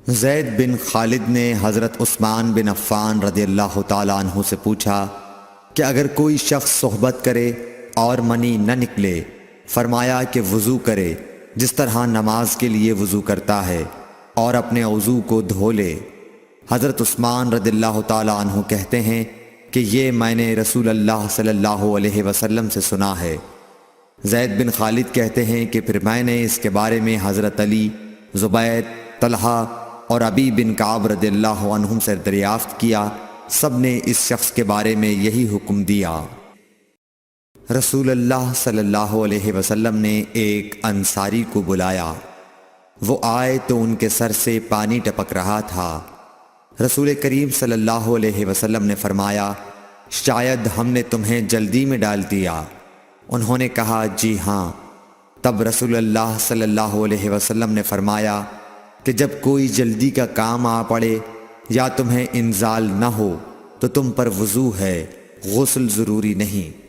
زید بن خالد نے حضرت عثمان بن عفان رضی اللہ تعالیٰ عنہ سے پوچھا کہ اگر کوئی شخص صحبت کرے اور منی نہ نکلے، فرمایا کہ وضو کرے جس طرح نماز کے لیے وضو کرتا ہے اور اپنے وضو کو دھو لے۔ حضرت عثمان رضی اللہ تعالیٰ عنہ کہتے ہیں کہ یہ میں نے رسول اللہ صلی اللہ علیہ وسلم سے سنا ہے۔ زید بن خالد کہتے ہیں کہ پھر میں نے اس کے بارے میں حضرت علی، زبیر، طلحہ اور ابی بن کعب رضی اللہ عنہم سے دریافت کیا، سب نے اس شخص کے بارے میں یہی حکم دیا۔ رسول اللہ صلی اللہ علیہ وسلم نے ایک انصاری کو بلایا۔ وہ آئے تو ان کے سر سے پانی ٹپک رہا تھا۔ رسول کریم صلی اللہ علیہ وسلم نے فرمایا، شاید ہم نے تمہیں جلدی میں ڈال دیا۔ انہوں نے کہا، جی ہاں۔ تب رسول اللہ صلی اللہ علیہ وسلم نے فرمایا کہ جب کوئی جلدی کا کام آ پڑے یا تمہیں انزال نہ ہو تو تم پر وضو ہے، غسل ضروری نہیں۔